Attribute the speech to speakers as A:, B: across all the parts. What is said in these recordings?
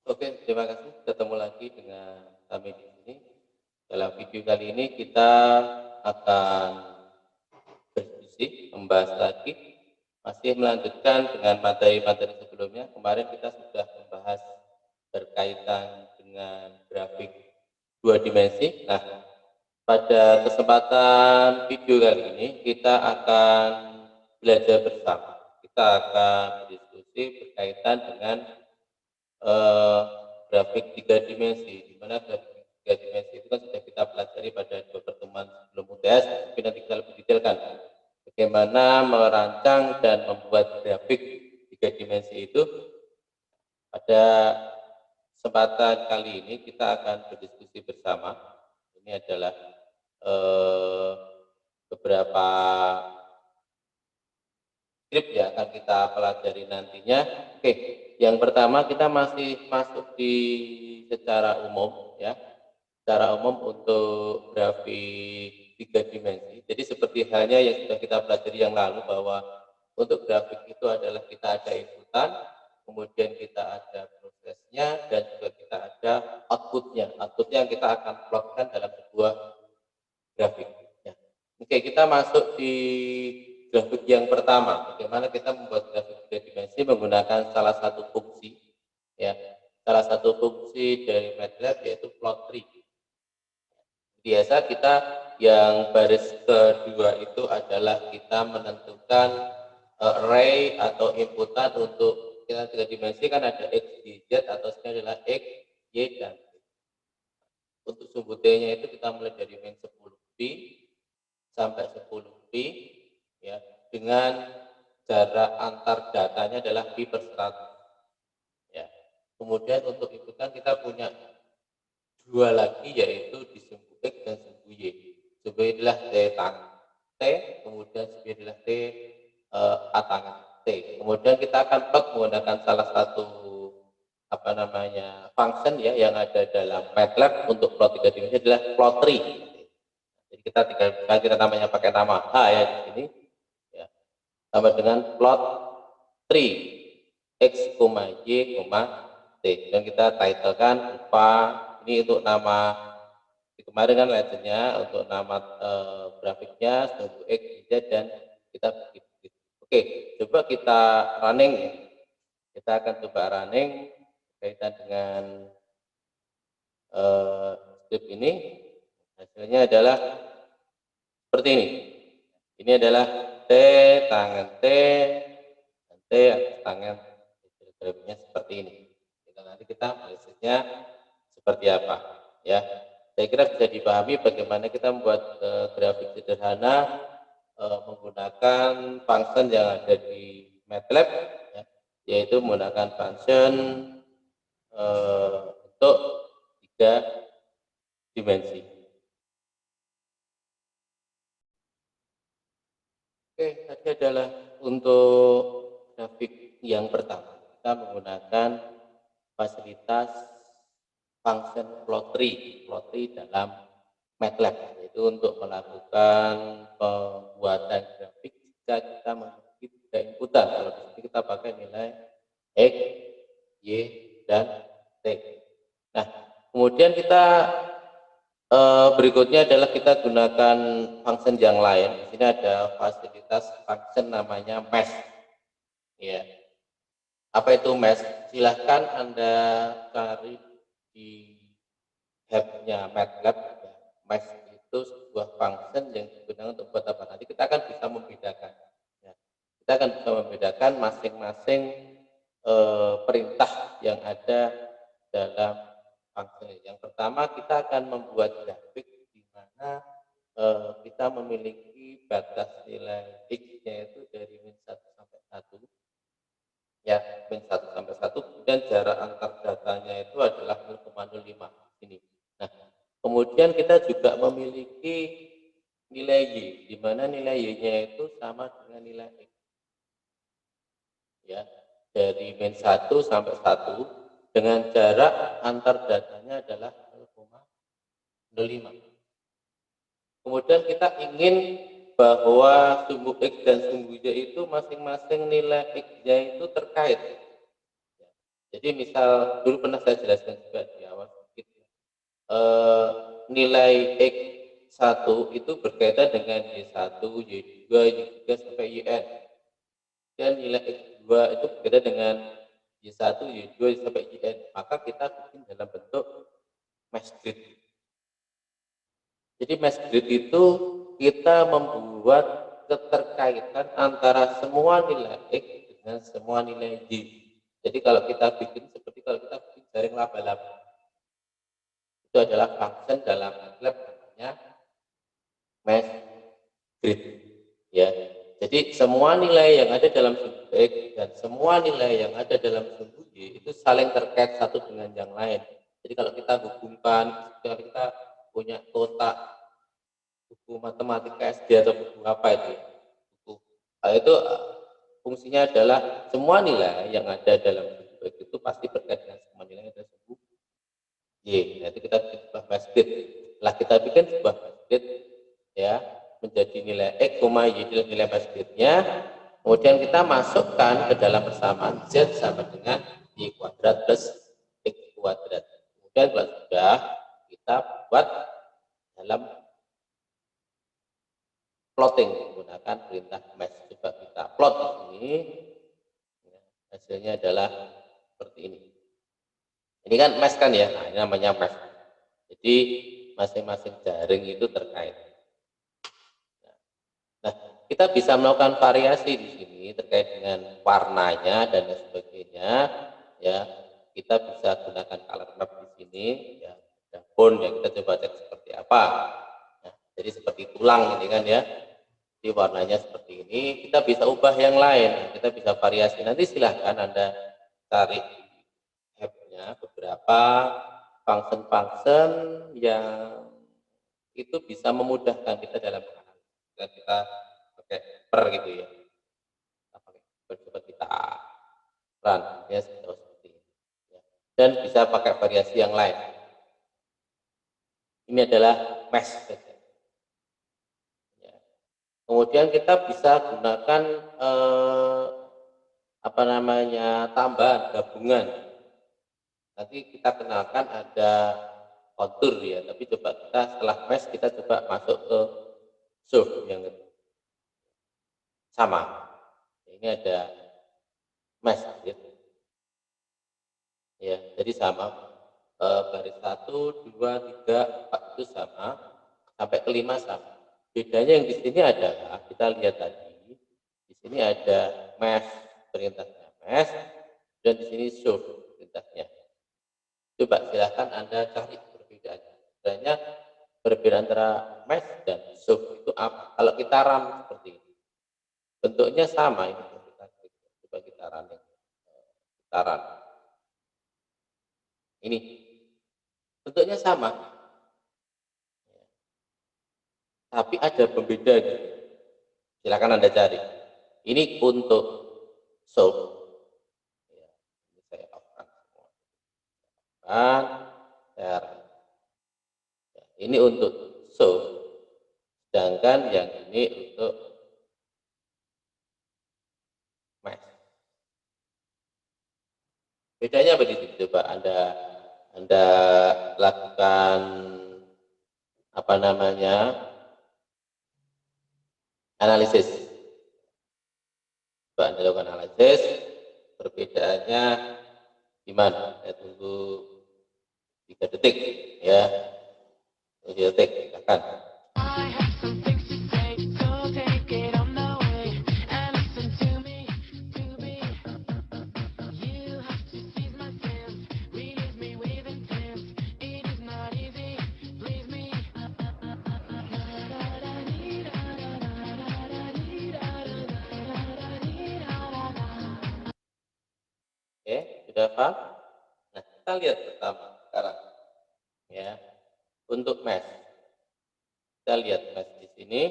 A: Oke, terima kasih. Ketemu lagi dengan kami di sini. Dalam video kali ini kita akan berdiskusi, membahas lagi, masih melanjutkan dengan materi-materi sebelumnya. Kemarin kita sudah membahas berkaitan dengan grafik dua dimensi. Nah, pada kesempatan video kali ini kita akan belajar bersama. Kita akan berdiskusi berkaitan dengan eh, grafik tiga dimensi, di mana grafik tiga dimensi itu kan sudah kita pelajari pada dua pertemuan sebelum UTS, tapi nanti kita lebih detailkan bagaimana merancang dan membuat grafik tiga dimensi itu. Pada kesempatan kali ini kita akan berdiskusi bersama. Ini adalah eh, beberapa skrip yang akan kita pelajari nantinya. Oke, yang pertama kita masih masuk di secara umum ya. Secara umum untuk grafik tiga dimensi. Jadi seperti halnya yang sudah kita pelajari yang lalu bahwa untuk grafik itu adalah kita ada inputan, kemudian kita ada prosesnya, dan juga kita ada outputnya. Outputnya yang kita akan plotkan dalam sebuah grafik. Ya. Oke, kita masuk di grafik yang pertama. Bagaimana kita membuat grafik tiga dimensi menggunakan salah satu fungsi, ya, salah satu fungsi dari MATLAB yaitu plot tree. Biasa kita yang baris kedua itu adalah kita menentukan array atau inputan untuk kita tiga dimensi kan ada x, y, z atau sebenarnya adalah x, y, dan z. Untuk sumbu t-nya itu kita mulai dari min 10 pi sampai 10 pi ya, dengan jarak antar datanya adalah pi per 100 ya. Kemudian untuk inputan kita punya dua lagi yaitu di sumbu x dan sumbu y. Sumbu y adalah t tangan t, kemudian sumbu y adalah t a tangan t. Kemudian kita akan plot menggunakan salah satu function ya yang ada dalam MATLAB untuk plot tiga dimensi adalah plot tree. Jadi kita tinggal kita namanya pakai nama H ya di sini ya. Sama dengan plot tree x, y, t. Dan kita titlekan lupa ini untuk nama kemarin kan legendnya untuk nama grafiknya sumbu x, y, z dan kita begitu. Oke, coba kita running ya. Kita akan coba running berkaitan dengan strip ini. Hasilnya adalah seperti ini. Ini adalah T tangan T dan T atas tangan. Grafiknya seperti ini. Nanti kita hasilnya seperti apa ya. Saya kira bisa dipahami bagaimana kita membuat grafik sederhana menggunakan function yang ada di MATLAB ya, yaitu menggunakan function untuk tiga dimensi. Oke, tadi adalah untuk grafik yang pertama. Kita menggunakan fasilitas function plot tree dalam MATLAB, yaitu untuk melakukan pembuatan grafik jika kita memiliki tiga inputan. Kalau di sini kita pakai nilai x, y, dan t. Nah, kemudian kita berikutnya adalah kita gunakan function yang lain. Di sini ada fasilitas function namanya mesh. Ya. Apa itu mesh? Silahkan Anda cari di tab-nya MATLAB. Mesh itu sebuah function yang digunakan untuk buat apa? Nanti kita akan bisa membedakan. Ya. Kita akan bisa membedakan masing-masing perintah yang ada dalam function. Yang pertama kita akan membuat grafik di mana kita memiliki batas nilai x-nya itu dari min 1 sampai 1 ya, min 1 sampai 1, kemudian jarak antar datanya itu adalah 0,05 ini. Nah, kemudian kita juga memiliki nilai y, di mana nilai y-nya itu sama dengan nilai x. Ya, dari min 1 sampai 1 dengan jarak antar datanya adalah 0,05. Kemudian kita ingin bahwa sumbu x dan sumbu y itu masing-masing nilai x-nya itu terkait. Jadi misal dulu pernah saya jelaskan juga di awal sedikit, nilai X1 itu berkaitan dengan Y1, Y2, Y3 sampai YN. Dan nilai X2 itu berkaitan dengan Y1, Y2 sampai YN. Maka kita bikin dalam bentuk mesh grid. Jadi mesh grid itu kita membuat keterkaitan antara semua nilai X dengan semua nilai Y. Jadi kalau kita bikin seperti kalau kita bikin jaring laba-laba, itu adalah function dalam MATLAB namanya mesh grid. Ya, jadi semua nilai yang ada dalam sumbu X dan semua nilai yang ada dalam sumbu Y itu saling terkait satu dengan yang lain. Jadi kalau kita hubungkan, kalau kita punya kotak buku matematika SD atau buku apa itu ya, buku itu fungsinya adalah semua nilai yang ada dalam sumbu X itu pasti berkait dengan semua nilai yang ada dalam sumbu Y. Nah, itu kita bikin sebuah basket. Setelah kita bikin sebuah basket, ya, menjadi nilai X, Y nilai basketnya, kemudian kita masukkan ke dalam persamaan Z sama dengan Y kuadrat plus X kuadrat. Kemudian kalau sudah, kita buat dalam plotting menggunakan perintah mesh. Coba kita plot di sini, hasilnya adalah seperti ini. Ini kan mesh kan ya, nah ini namanya mesh. Jadi masing-masing jaring itu terkait. Nah, kita bisa melakukan variasi di sini terkait dengan warnanya dan lain sebagainya. Ya, kita bisa gunakan color map di sini. Ya, ada bone yang kita coba cek seperti apa. Nah, jadi seperti tulang ini kan ya. Jadi warnanya seperti ini. Kita bisa ubah yang lain. Kita bisa variasi. Nanti silahkan Anda cari app-nya beberapa function-function yang itu bisa memudahkan kita dalam menganalisis. Kita pakai per gitu ya. Kita pakai per, coba kita run ya seperti ini. Ya. Dan bisa pakai variasi yang lain. Ini adalah mesh. Ya. Kemudian kita bisa gunakan apa namanya tambahan gabungan. Nanti kita kenalkan ada kontur ya, tapi coba kita setelah mesh kita coba masuk ke surf yang sama. Ini ada mesh gitu. Ya, jadi sama baris 1, 2, 3, 4 itu sama sampai ke 5 sama. Bedanya yang di sini adalah kita lihat tadi di sini ada mesh, perintahnya mesh, dan di sini surf perintahnya. Coba silahkan Anda cari perbedaannya. Sebenarnya perbedaan antara mesh dan surf itu apa? Kalau kita run seperti ini, bentuknya sama ini. Coba kita run. Kita run. Ini bentuknya sama, tapi ada pembeda gitu. Silakan Anda cari. Ini untuk solve. Ya, ini saya off-kan semua. Ya, ini untuk solve. Sedangkan yang ini untuk mesh. Bedanya apa di sini? Coba Anda lakukan apa namanya analisis. Coba Anda lakukan analisis, perbedaannya gimana? Saya tunggu 3 detik ya. 3 detik, silakan. Oke, sudah paham? Nah, kita lihat pertama sekarang ya. Untuk mesh, kita lihat mesh di sini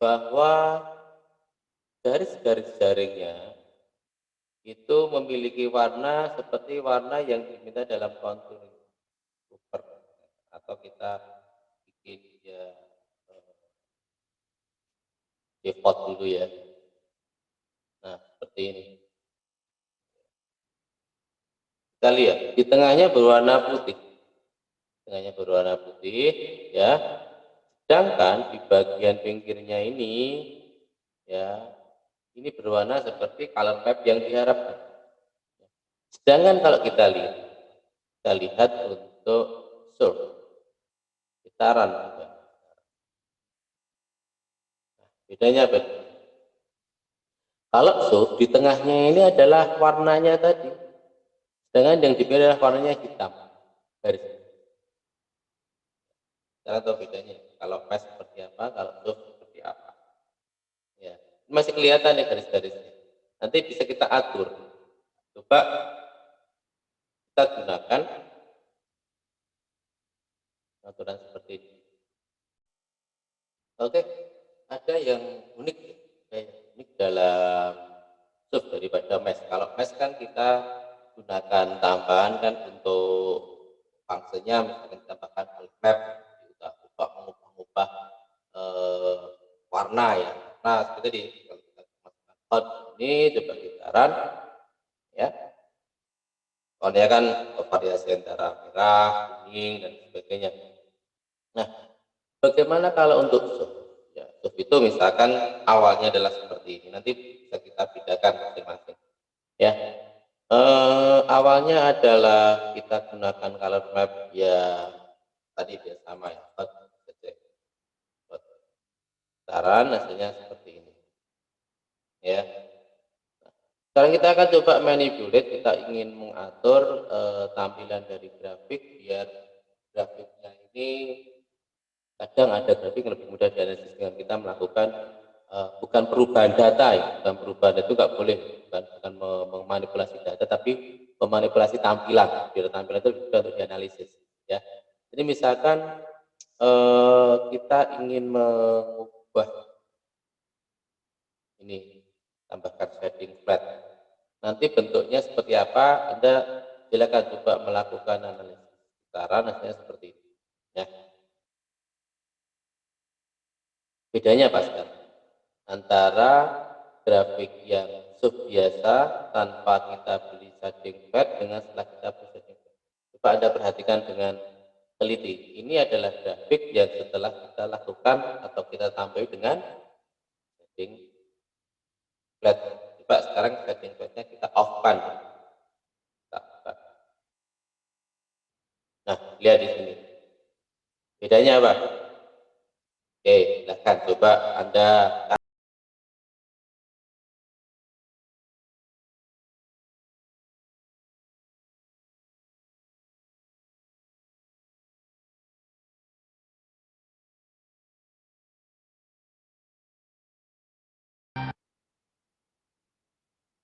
A: bahwa garis-garis jaringnya itu memiliki warna seperti warna yang diminta dalam kontur super atau kita bikin ya default dulu ya. Nah, seperti ini. Kita lihat di tengahnya berwarna putih. Tengahnya berwarna putih, ya. Sedangkan di bagian pinggirnya ini, ya, ini berwarna seperti color map yang diharapkan. Sedangkan kalau kita lihat untuk surf, gitaran juga. Nah, bedanya apa? Kalau surf di tengahnya ini adalah warnanya tadi, sedangkan yang dipilih adalah warnanya hitam. Garis. Cara tahu bedanya. Kalau pas seperti apa, kalau surf seperti apa. Ya, masih kelihatan ya garis-garisnya. Nanti bisa kita atur. Coba kita gunakan aturan seperti ini. Oke, ada yang unik, unik dalam sub daripada mesh. Kalau mesh kan kita gunakan tambahan kan untuk fungsinya, misalkan kita tambahkan map, kita mengubah warna ya. Nah, seperti ini kalau kita masukkan hot ini coba gitaran, ya. Soalnya kan variasi antara merah, kuning dan sebagainya. Nah, bagaimana kalau untuk sub? Ya, sub itu misalkan awalnya adalah seperti ini, nanti bisa kita bedakan masing-masing. Ya, awalnya adalah kita gunakan color map ya tadi dia sama ya, saran hasilnya seperti ini. Ya, sekarang kita akan coba manipulate, kita ingin mengatur tampilan dari grafik biar grafiknya ini. Kadang ada grafik yang lebih mudah dianalisis dengan kita melakukan bukan perubahan data ya, bukan perubahan data itu nggak boleh, bukan memanipulasi data, tapi memanipulasi tampilan, biar tampilan itu mudah untuk dianalisis. Ya, jadi misalkan kita ingin mengubah ini, tambahkan shading flat. Nanti bentuknya seperti apa? Anda silakan coba melakukan analisis. Saran hasilnya seperti ini. Ya. Bedanya apa sekarang? Antara grafik yang sub biasa tanpa kita beli shading pad dengan setelah kita beli shading pad. Coba Anda perhatikan dengan teliti. Ini adalah grafik yang setelah kita lakukan atau kita tambahi dengan shading pad. Coba sekarang shading padnya kita off-kan. Nah, lihat di sini. Bedanya apa? Oke, silahkan coba Anda.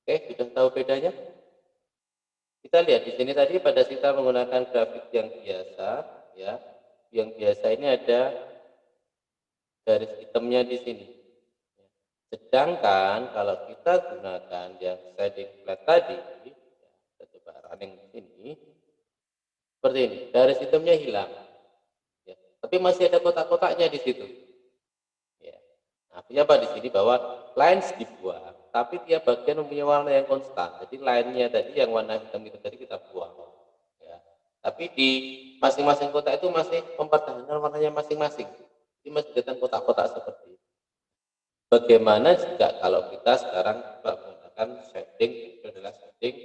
A: Oke, sudah tahu bedanya? Kita lihat di sini tadi pada kita menggunakan grafik yang biasa, ya. Yang biasa ini ada garis hitamnya di sini. Sedangkan kalau kita gunakan yang shading flat tadi, ya, kita coba running di sini, seperti ini, garis hitamnya hilang, ya. Tapi masih ada kotak-kotaknya di situ. Ya. Nah, artinya apa di sini bahwa lines dibuang, tapi tiap bagian mempunyai warna yang konstan. Jadi line-nya tadi yang warna hitam itu tadi kita buang. Ya. Tapi di masing-masing kotak itu masih mempertahankan warnanya masing-masing. Ini masih datang kotak-kotak seperti ini. Bagaimana jika kalau kita sekarang menggunakan shading, itu adalah shading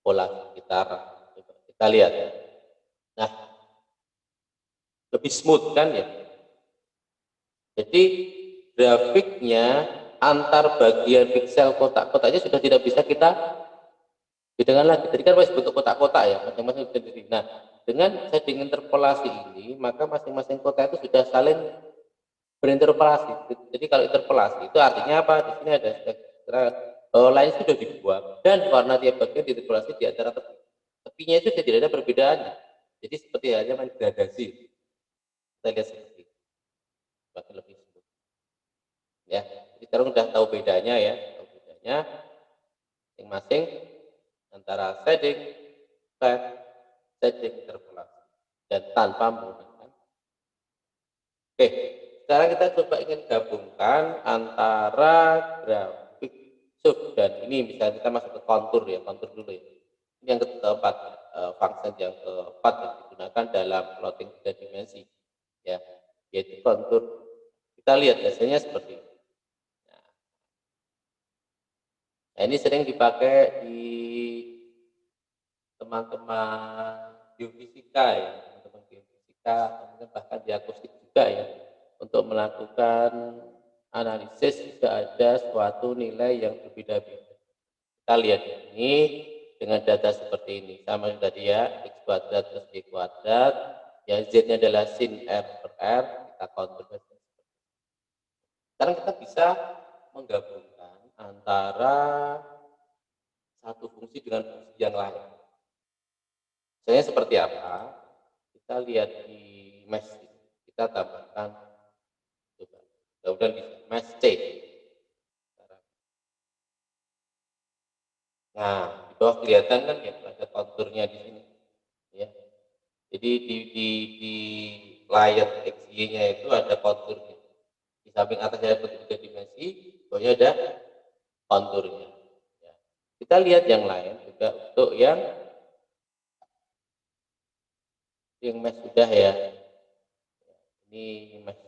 A: pola gitar. Coba kita lihat. Nah, lebih smooth kan ya. Jadi grafiknya antar bagian pixel kotak-kotaknya sudah tidak bisa kita bedakan lagi. Jadi kan masih bentuk kotak-kotak ya, masing-masing sendiri. Nah, dengan shading interpolasi ini, maka masing-masing kotak itu sudah saling berinterpolasi. Jadi kalau interpolasi itu artinya apa? Di sini ada lain sudah dibuang dan warna tiap bagian diinterpolasi di antara tepi. Tepinya itu tidak ada perbedaannya. Jadi seperti halnya main gradasi. Kita lihat seperti itu. Bahkan lebih smooth. Ya, jadi sekarang sudah tahu bedanya ya, tahu bedanya masing-masing antara shading, flat, shading interpolasi dan tanpa menggunakan. Oke, sekarang kita coba ingin gabungkan antara grafik sub, dan ini misalnya kita masuk ke kontur ya, kontur dulu ya. Ini yang keempat, function yang keempat yang digunakan dalam plotting 3 dimensi ya, yaitu kontur. Kita lihat hasilnya seperti ini. Nah, ini sering dipakai di teman-teman geofisika ya, teman-teman geofisika, kemudian bahkan di akustik juga ya, untuk melakukan analisis jika ada suatu nilai yang berbeda-beda. Kita lihat ini dengan data seperti ini, sama yang tadi ya, x kuadrat plus y kuadrat, yang z-nya adalah sin r per r, kita konversi. Sekarang kita bisa menggabungkan antara satu fungsi dengan fungsi yang lain. Misalnya seperti apa? Kita lihat di mesh, kita tambahkan, coba, mudah-mudahan bisa, mesh C. Nah, di bawah kelihatan kan ya, ada konturnya di sini. Ya. Jadi di layar XY-nya itu ada konturnya. Di samping atasnya ada 3 dimensi, bawahnya ada konturnya. Ya. Kita lihat yang lain juga untuk yang mesh sudah ya. Ini mesh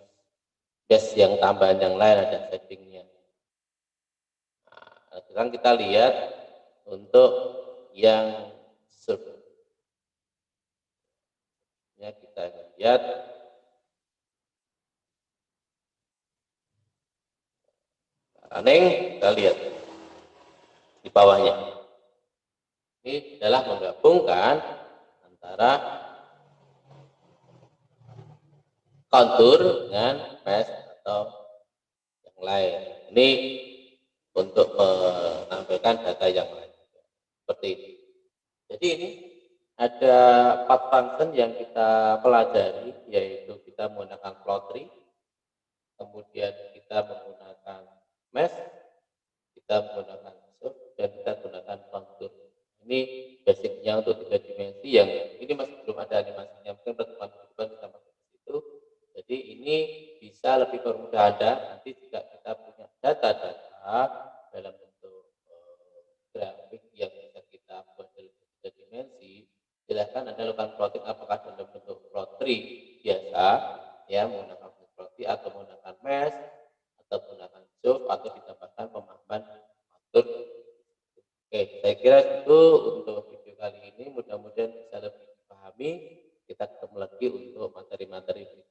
A: base yang tambahan yang lain ada settingnya. Nah, sekarang kita lihat untuk yang sub. Ya, kita lihat running, kita lihat di bawahnya. Ini adalah menggabungkan antara kontur dengan mesh atau yang lain. Ini untuk menampilkan data yang lain. Seperti ini. Jadi ini ada 4 function yang kita pelajari, yaitu kita menggunakan plot tree, kemudian kita menggunakan mesh, kita menggunakan sub, dan kita gunakan kontur. Ini basicnya untuk 3 dimensi yang ini masih belum ada animasinya, mungkin pertemuan-pertemuan kita masuk ke situ. Jadi ini bisa lebih permudah Anda nanti jika kita punya data-data dalam bentuk grafik yang bisa kita buat dalam 3 dimensi, silahkan Anda lakukan plotting apakah dalam bentuk plot tree biasa ya, menggunakan plot tree atau menggunakan mesh atau menggunakan sub atau ditambahkan pemahaman kontur. Oke, saya kira itu untuk video kali ini, mudah-mudahan bisa lebih dipahami. Kita ketemu lagi untuk materi-materi berikutnya.